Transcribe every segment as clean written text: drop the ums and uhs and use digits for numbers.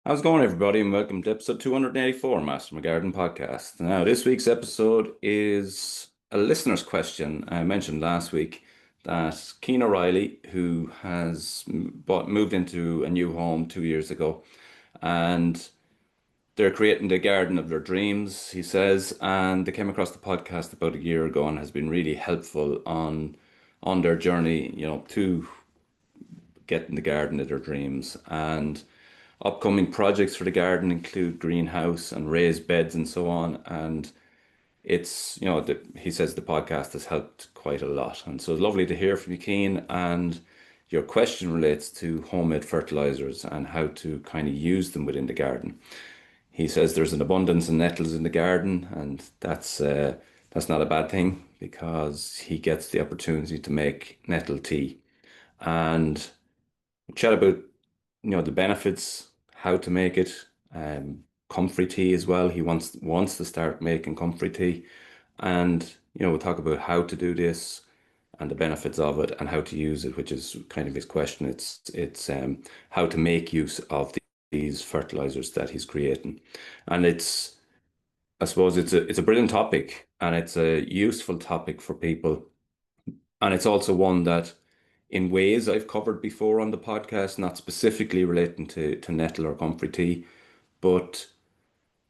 How's it going, everybody, and welcome to episode 284 Master My Garden podcast. Now, this week's episode is a listener's question. I mentioned last week that Cian O'Reilly, who has moved into a new home 2 years ago, and they're creating the garden of their dreams, he says, and they came across the podcast about a year ago and has been really helpful on their journey, to getting the garden of their dreams. And upcoming projects for the garden include greenhouse and raised beds and so on. And he says the podcast has helped quite a lot. And so it's lovely to hear from you, Cian. And your question relates to homemade fertilizers and how to kind of use them within the garden. He says there's an abundance of nettles in the garden, and that's not a bad thing because he gets the opportunity to make nettle tea. And chat about the benefits, how to make it, comfrey tea as well. He wants to start making comfrey tea, and we'll talk about how to do this and the benefits of it and how to use it, which is kind of his question. It's how to make use of these fertilizers that he's creating, and I suppose it's a brilliant topic and it's a useful topic for people, and it's also one that in ways I've covered before on the podcast, not specifically relating to nettle or comfrey tea, but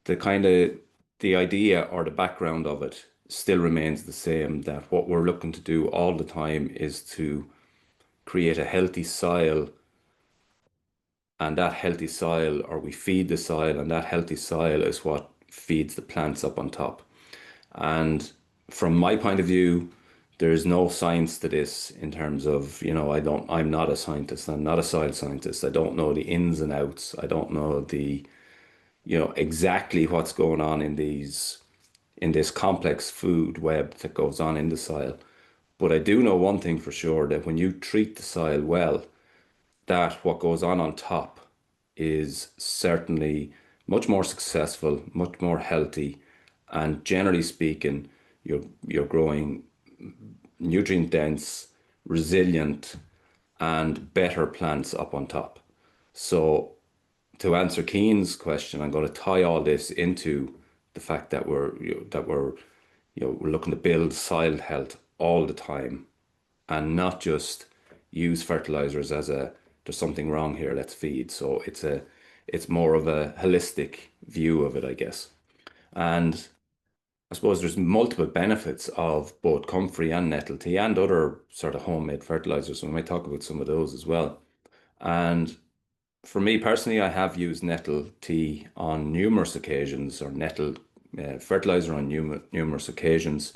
the kind of the idea or the background of it still remains the same, that what we're looking to do all the time is to create a healthy soil, and that healthy soil, or we feed the soil, and that healthy soil is what feeds the plants up on top. And from my point of view, there is no science to this in terms of, I'm not a scientist. I'm not a soil scientist. I don't know the ins and outs. I don't know exactly what's going on in this complex food web that goes on in the soil. But I do know one thing for sure, that when you treat the soil well, that what goes on top is certainly much more successful, much more healthy, and generally speaking, you're growing nutrient dense, resilient, and better plants up on top. So to answer Cian's question, I'm going to tie all this into the fact that we're looking to build soil health all the time, and not just use fertilizers as a there's something wrong here, let's feed. So it's more of a holistic view of it, I guess. And I suppose there's multiple benefits of both comfrey and nettle tea and other sort of homemade fertilizers. So we might talk about some of those as well. And for me personally, I have used nettle tea on numerous occasions, or nettle fertilizer on numerous occasions.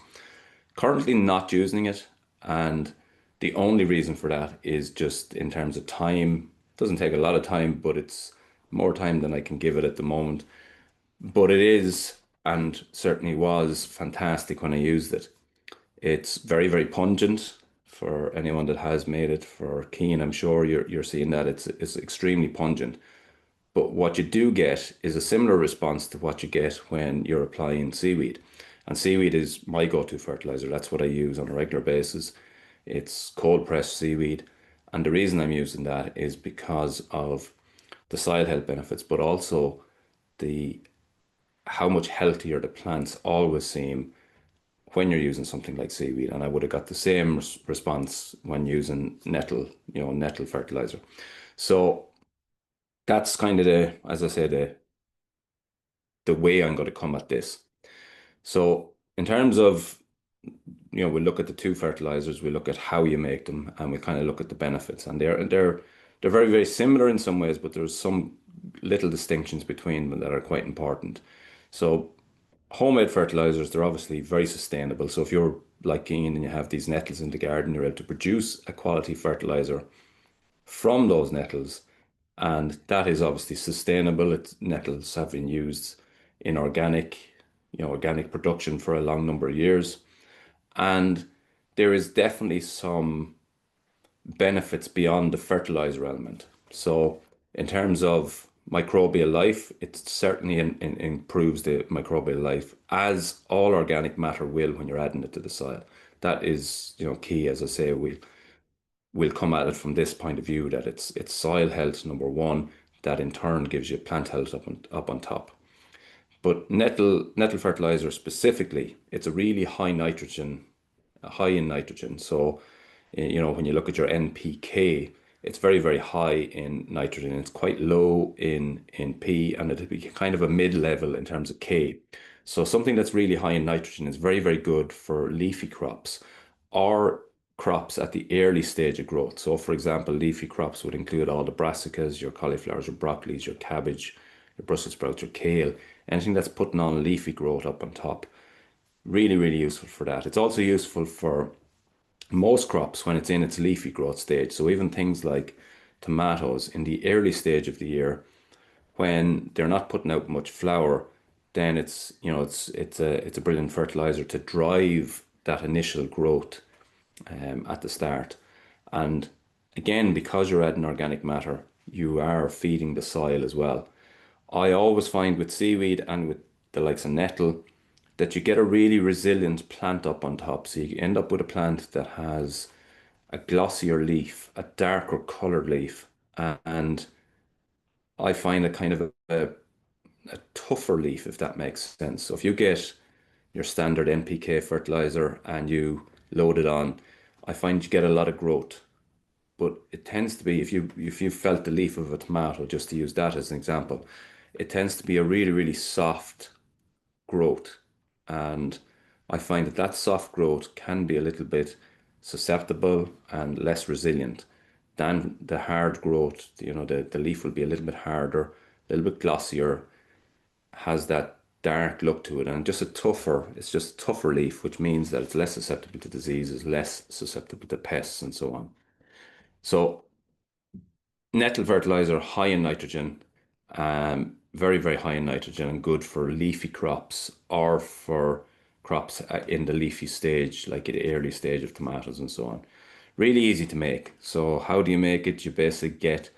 Currently not using it, and the only reason for that is just in terms of time. It doesn't take a lot of time, but it's more time than I can give it at the moment. But it is, and certainly was, fantastic when I used it. It's very, very pungent for anyone that has made it. For Cian, I'm sure you're seeing that it's extremely pungent. But what you do get is a similar response to what you get when you're applying seaweed. And seaweed is my go-to fertilizer. That's what I use on a regular basis. It's cold pressed seaweed. And the reason I'm using that is because of the soil health benefits, but also the how much healthier the plants always seem when you're using something like seaweed. And I would have got the same response when using nettle, nettle fertilizer. So that's kind of as I said, the way I'm going to come at this. So in terms of, we look at the two fertilizers, we look at how you make them, and we kind of look at the benefits. And they're very, very similar in some ways, but there's some little distinctions between them that are quite important. So homemade fertilizers, they're obviously very sustainable. So if you're like Cian and you have these nettles in the garden, you're able to produce a quality fertilizer from those nettles, and that is obviously sustainable. Nettles have been used in organic production for a long number of years, and there is definitely some benefits beyond the fertilizer element. So in terms of microbial life, it certainly improves the microbial life, as all organic matter will when you're adding it to the soil. That is, key. As I say, we'll come at it from this point of view, that it's soil health number one, that in turn gives you plant health up on top. But nettle fertilizer specifically, it's a really high in nitrogen. So, when you look at your NPK, it's very, very high in nitrogen. It's quite low in P, and it'll be kind of a mid-level in terms of K. So something that's really high in nitrogen is very, very good for leafy crops or crops at the early stage of growth. So, for example, leafy crops would include all the brassicas, your cauliflowers, your broccolis, your cabbage, your Brussels sprouts, your kale, anything that's putting on leafy growth up on top. Really, really useful for that. It's also useful for most crops when it's in its leafy growth stage. So even things like tomatoes in the early stage of the year, when they're not putting out much flower, then it's a brilliant fertilizer to drive that initial growth at the start. And again, because you're adding organic matter, you are feeding the soil as well. I always find with seaweed and with the likes of nettle that you get a really resilient plant up on top. So you end up with a plant that has a glossier leaf, a darker colored leaf, and I find a kind of a tougher leaf, if that makes sense. So if you get your standard NPK fertilizer and you load it on, I find you get a lot of growth. But it tends to be if you felt the leaf of a tomato, just to use that as an example, it tends to be a really, really soft growth. And I find that that soft growth can be a little bit susceptible and less resilient than the hard growth. The leaf will be a little bit harder, a little bit glossier, has that dark look to it, and it's just a tougher leaf, which means that it's less susceptible to diseases, less susceptible to pests, and so on. So nettle fertilizer, high in nitrogen, very, very high in nitrogen, and good for leafy crops or for crops in the leafy stage, like the early stage of tomatoes and so on. Really easy to make. So how do you make it? You basically get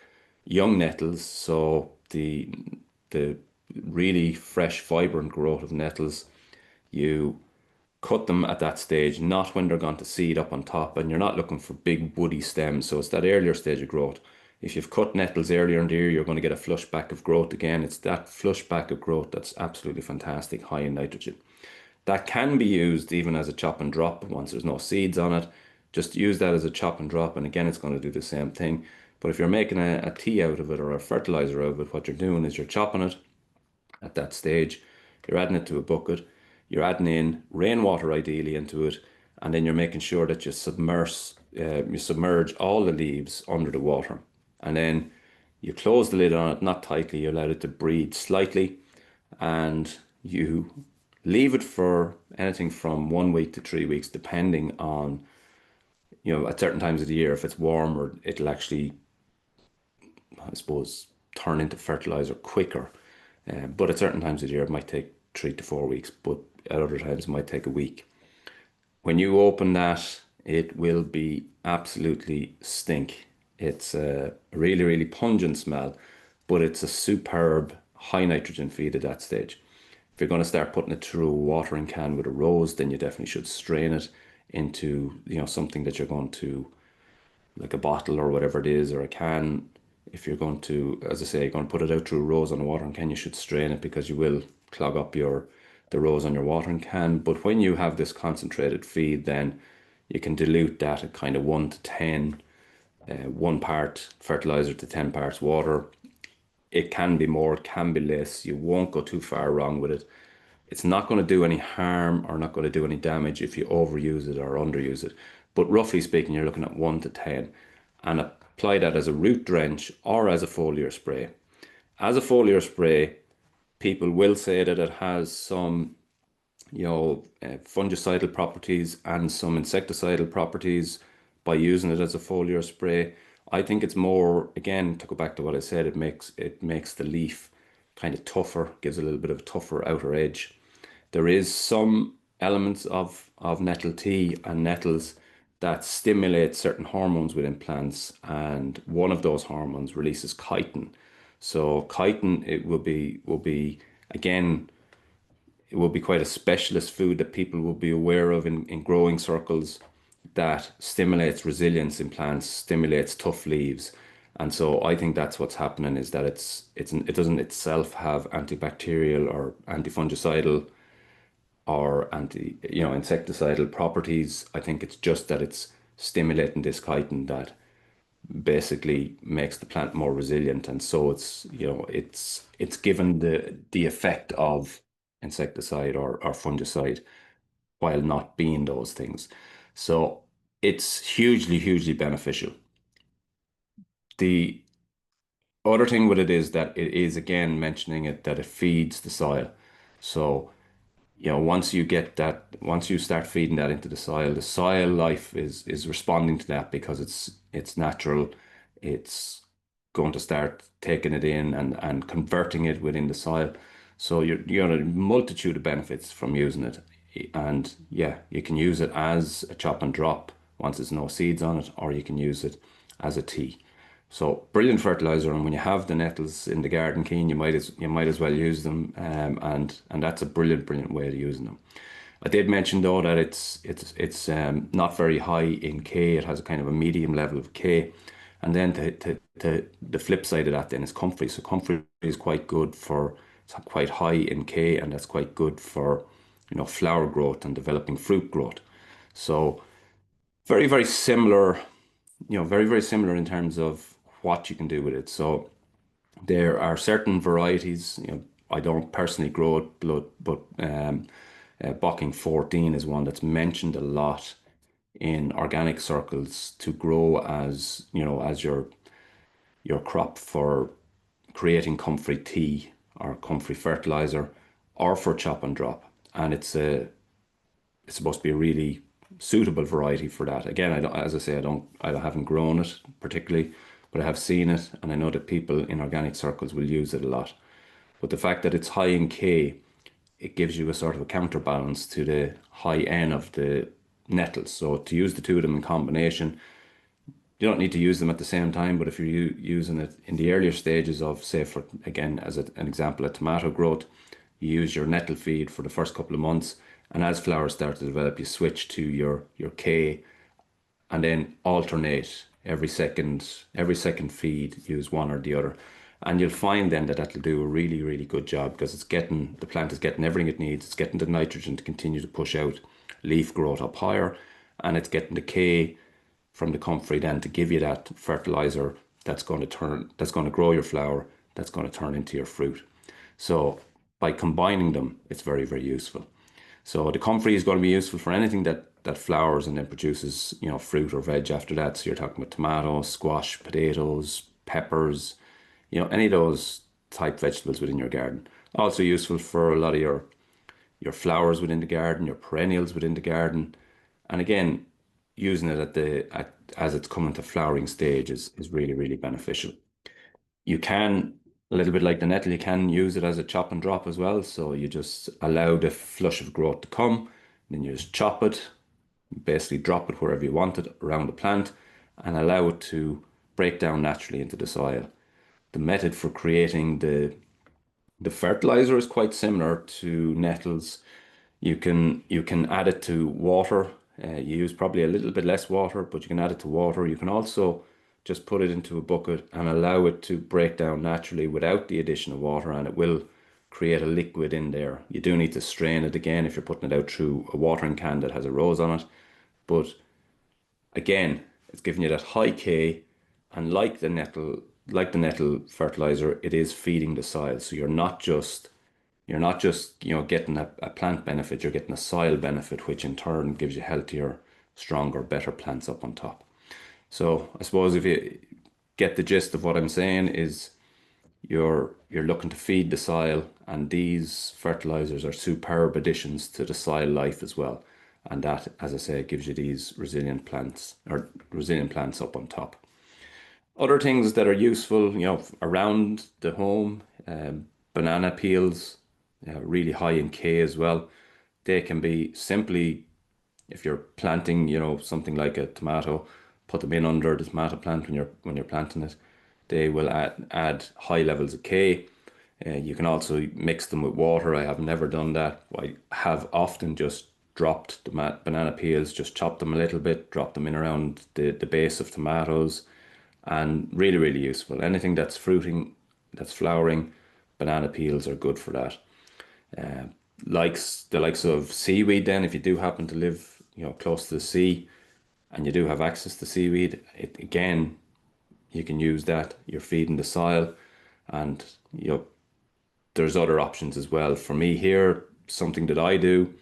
young nettles, so the really fresh, vibrant growth of nettles. You cut them at that stage, not when they're going to seed up on top, and you're not looking for big woody stems. So it's that earlier stage of growth. If you've cut nettles earlier in the year, you're going to get a flush back of growth again. It's that flush back of growth that's absolutely fantastic, high in nitrogen. That can be used even as a chop and drop once there's no seeds on it. Just use that as a chop and drop, and again, it's going to do the same thing. But if you're making a tea out of it or a fertilizer out of it, what you're doing is you're chopping it at that stage. You're adding it to a bucket. You're adding in rainwater ideally into it, and then you're making sure that you submerge all the leaves under the water, and then you close the lid on it, not tightly. You allow it to breathe slightly, and you leave it for anything from 1 week to 3 weeks, depending on at certain times of the year. If it's warmer, it'll actually, I suppose, turn into fertilizer quicker. But at certain times of the year, it might take 3 to 4 weeks, but at other times, it might take a week. When you open that, it will be absolutely stink. It's a really, really pungent smell, but it's a superb high nitrogen feed at that stage. If you're going to start putting it through a watering can with a rose, then you definitely should strain it into, something that you're going to, like a bottle or whatever it is, or a can. If you're going to, as I say, you're going to put it out through a rose on a watering can, you should strain it because you will clog up the rose on your watering can. But when you have this concentrated feed, then you can dilute that at kind of 1 to 10, 1 part fertilizer to 10 parts water. It can be more, it can be less. You won't go too far wrong with it. It's not going to do any harm or not going to do any damage if you overuse it or underuse it. But roughly speaking, you're looking at 1 to 10, and apply that as a root drench or as a foliar spray. As a foliar spray, people will say that it has some, fungicidal properties and some insecticidal properties by using it as a foliar spray. I think it's more, again, to go back to what I said, it makes the leaf kind of tougher, gives a little bit of a tougher outer edge. There is some elements of nettle tea and nettles that stimulate certain hormones within plants, and one of those hormones releases chitin. So chitin, it will be again, it will be quite a specialist food that people will be aware of in growing circles, that stimulates resilience in plants, stimulates tough leaves. And so I think that's what's happening is that it doesn't itself have antibacterial or antifungicidal or insecticidal properties. I think it's just that it's stimulating this chitin that basically makes the plant more resilient, and so it's given the effect of insecticide or fungicide while not being those things. So it's hugely beneficial. The other thing with it is that it is, again, mentioning it, that it feeds the soil. So once you start feeding that into the soil life is responding to that because it's natural. It's going to start taking it in and converting it within the soil. So you're a multitude of benefits from using it. And yeah, you can use it as a chop and drop once there's no seeds on it, or you can use it as a tea. So brilliant fertilizer, and when you have the nettles in the garden, Cian, you might as well use them, and that's a brilliant way of using them. I did mention though that it's not very high in K. It has a kind of a medium level of K, and then to the flip side of that then is Comfrey. So Comfrey is quite good for it's quite high in K, and that's quite good for flower growth and developing fruit growth. So very similar, very similar in terms of what you can do with it. So there are certain varieties, I don't personally grow it, but Bocking 14 is one that's mentioned a lot in organic circles to grow as your crop for creating comfrey tea or comfrey fertilizer or for chop and drop. And it's supposed to be a really suitable variety for that. Again, as I say, I haven't grown it particularly, but I have seen it, and I know that people in organic circles will use it a lot. But the fact that it's high in K, it gives you a sort of a counterbalance to the high N of the nettles. So to use the two of them in combination, you don't need to use them at the same time, but if you're using it in the earlier stages of, say, for again, as an example, a tomato growth, you use your nettle feed for the first couple of months, and as flowers start to develop, you switch to your K, and then alternate every second feed, use one or the other. And you'll find then that that'll do a really good job because the plant is getting everything it needs. It's getting the nitrogen to continue to push out leaf growth up higher, and it's getting the K from the comfrey then to give you that fertilizer that's going to grow your flower, that's going to turn into your fruit. So by combining them, it's very useful. So the comfrey is going to be useful for anything that flowers and then produces, fruit or veg after that. So you're talking about tomatoes, squash, potatoes, peppers, any of those type vegetables within your garden. Also useful for a lot of your flowers within the garden, your perennials within the garden. And again, using it as it's coming to flowering stage is really beneficial. You can, a little bit like the nettle, you can use it as a chop and drop as well. So you just allow the flush of growth to come, then you just chop it, basically drop it wherever you want it around the plant, and allow it to break down naturally into the soil. The method for creating the fertilizer is quite similar to nettles. You can add it to water. You use probably a little bit less water, but you can add it to water. You can also just put it into a bucket and allow it to break down naturally without the addition of water, and it will create a liquid in there. You do need to strain it again if you're putting it out through a watering can that has a rose on it. But again, it's giving you that high K, and like the nettle fertilizer, it is feeding the soil. So you're not just getting a plant benefit, you're getting a soil benefit, which in turn gives you healthier, stronger, better plants up on top. So I suppose if you get the gist of what I'm saying is you're looking to feed the soil, and these fertilizers are superb additions to the soil life as well. And that, as I say, gives you these resilient plants up on top. Other things that are useful, around the home, banana peels, really high in K as well. They can be simply, if you're planting, something like a tomato, put them in under the tomato plant when you're planting it. They will add high levels of K. You can also mix them with water. I have never done that. I have often just dropped the banana peels, just chopped them a little bit, dropped them in around the base of tomatoes, and really, really useful. Anything that's fruiting, that's flowering, banana peels are good for that. Uh, likes the likes of seaweed. Then, if you do happen to live, close to the sea, and you do have access to seaweed, it again, you can use that. You're feeding the soil, and there's other options as well. For me here, something that I do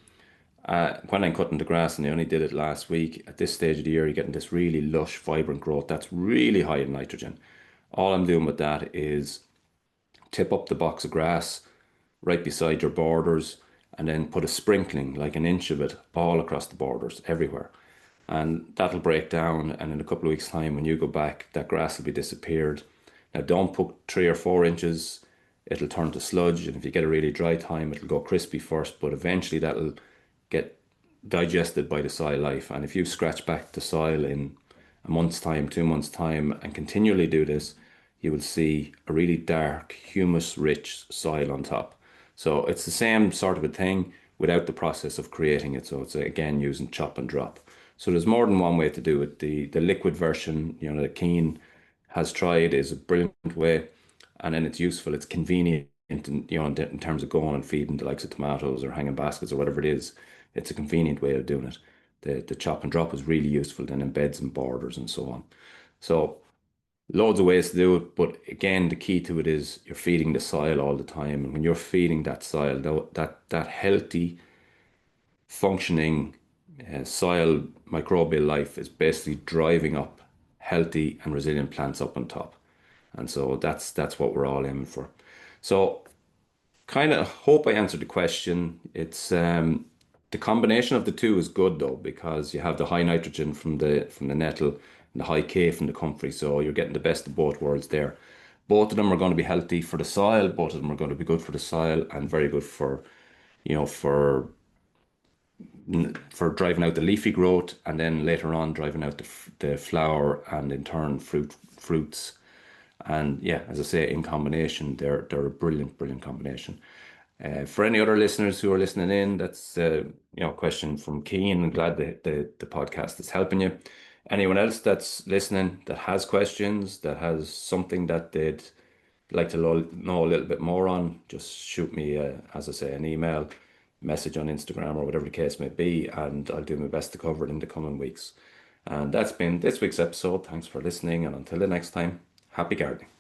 when I'm cutting the grass, and I only did it last week, at this stage of the year, you're getting this really lush, vibrant growth that's really high in nitrogen. All I'm doing with that is tip up the box of grass right beside your borders, and then put a sprinkling, like an inch of it, all across the borders, everywhere. And that'll break down. And in a couple of weeks' time, when you go back, that grass will be disappeared. Now, don't put 3 or 4 inches, it'll turn to sludge. And if you get a really dry time, it'll go crispy first, but eventually that'll get digested by the soil life. And if you scratch back the soil in a month's time, 2 months' time, and continually do this, you will see a really dark, humus rich soil on top. So it's the same sort of a thing without the process of creating it. So it's again using chop and drop. So there's more than one way to do it. The liquid version, that Cian has tried, is a brilliant way, and then it's useful. It's convenient, in terms of going and feeding the likes of tomatoes or hanging baskets or whatever it is. It's a convenient way of doing it. The chop and drop is really useful then in beds and borders and so on. So loads of ways to do it, but again, the key to it is you're feeding the soil all the time, and when you're feeding that soil, that healthy, functioning soil microbial life is basically driving up healthy and resilient plants up on top, and so that's what we're all aiming for. So kind of hope I answered the question. It's the combination of the two is good though, because you have the high nitrogen from the nettle and the high K from the comfrey, so you're getting the best of both worlds there. Both of them are going to be healthy for the soil. Both of them are going to be good for the soil and very good for you know for for driving out the leafy growth, and then later on driving out the flower, and in turn fruits. And yeah, as I say, in combination, they're a brilliant combination. For any other listeners who are listening in, that's a question from Cian. I'm glad the podcast is helping you. Anyone else that's listening that has questions, that has something that they'd like to know a little bit more on, just shoot me, as I say, an email, message on Instagram, or whatever the case may be, and I'll do my best to cover it in the coming weeks. And that's been this week's episode. Thanks for listening, and until the next time, happy gardening.